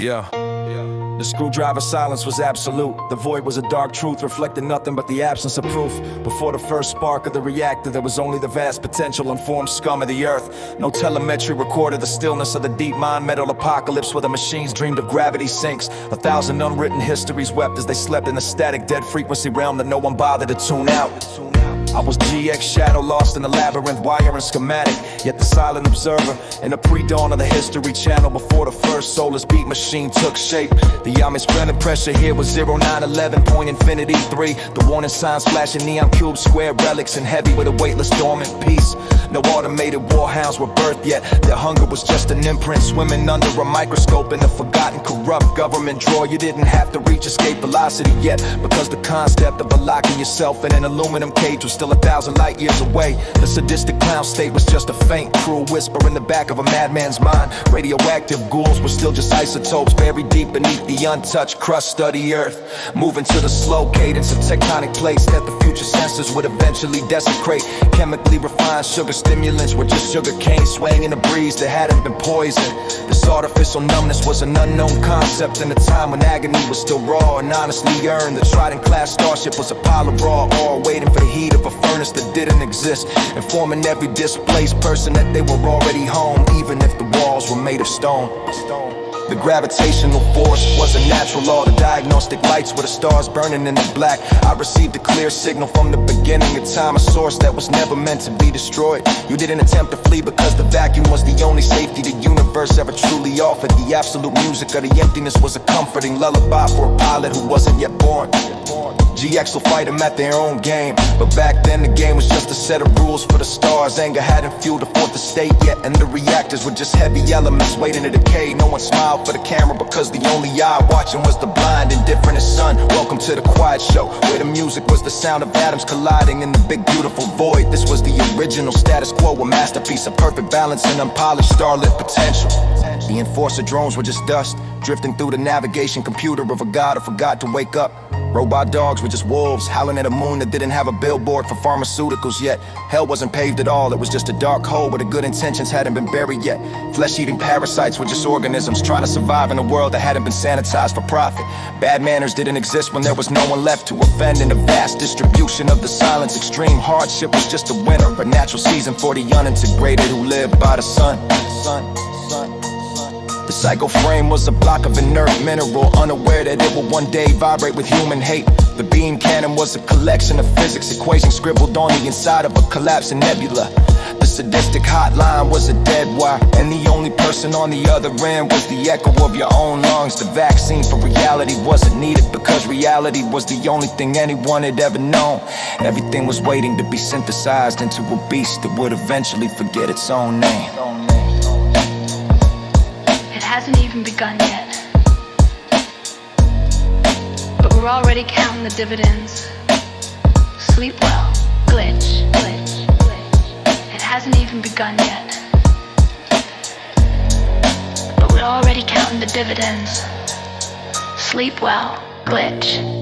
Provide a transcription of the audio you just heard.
Yeah. The screwdriver silence was absolute. The void was a dark truth, reflecting nothing but the absence of proof. Before the first spark of the reactor, there was only the vast potential unformed scum of the earth. No telemetry recorded the stillness of the deep mind metal apocalypse where the machines dreamed of gravity sinks. 1,000 unwritten histories wept as they slept in the static dead frequency realm that no one bothered to tune out. I was GX shadow lost in the labyrinth, wire and schematic, yet the silent observer in the pre-dawn of the history channel before the first soulless beat machine took shape. The Amish blending pressure here was 0911, point infinity 3. The warning signs flashing neon cube square relics and heavy with a weightless dormant peace. No automated warhounds were birthed yet. Their hunger was just an imprint swimming under a microscope in a forgotten corrupt government drawer. You didn't have to reach escape velocity yet, because the concept of locking yourself in an aluminum cage was still 1,000 light years away. The sadistic clown state was just a faint, cruel whisper in the back of a madman's mind. Radioactive ghouls were still just isotopes buried deep beneath the untouched crust of the earth, moving to the slow cadence of tectonic plates that the future sensors would eventually desecrate. Chemically refined sugar stimulants were just sugar cane swaying in a breeze that hadn't been poisoned. This artificial numbness was an unknown concept in a time when agony was still raw and honestly earned. The Trident class starship was a pile of raw ore waiting for the heat of a furnace that didn't exist, informing every displaced person that they were already home, even if the walls were made of stone. The gravitational force was a natural law. The diagnostic lights were the stars burning in the black. I received a clear signal from the beginning of time, a source that was never meant to be destroyed. You didn't attempt to flee because the vacuum was the only safety the universe ever truly offered. The absolute music of the emptiness was a comforting lullaby for a pilot who wasn't yet born. GX will fight them at their own game, but back then the game was just a set of rules for the stars. Anger hadn't fueled the fourth estate yet, and the reactors were just heavy elements waiting to decay. No one smiled for the camera because the only eye watching was the blind, indifferent as sun. Welcome to the quiet show, where the music was the sound of atoms colliding in the big beautiful void. This was the original status quo, a masterpiece of perfect balance and unpolished starlit potential. The enforcer drones were just dust, drifting through the navigation computer of a god who forgot to wake up. Robot dogs were just wolves, howling at a moon that didn't have a billboard for pharmaceuticals yet. Hell wasn't paved at all, it was just a dark hole where the good intentions hadn't been buried yet. Flesh-eating parasites were just organisms trying to survive in a world that hadn't been sanitized for profit. Bad manners didn't exist when there was no one left to offend. In a vast distribution of the silence, extreme hardship was just a winter, a natural season for the unintegrated who lived by the sun. The psycho frame was a block of inert mineral, unaware that it would one day vibrate with human hate. The beam cannon was a collection of physics equations scribbled on the inside of a collapsing nebula. The sadistic hotline was a dead wire, and the only person on the other end was the echo of your own lungs. The vaccine for reality wasn't needed because reality was the only thing anyone had ever known. Everything was waiting to be synthesized into a beast that would eventually forget its own name. It hasn't even begun yet, but we're already counting the dividends. Sleep well, glitch. It hasn't even begun yet, but we're already counting the dividends. Sleep well, glitch.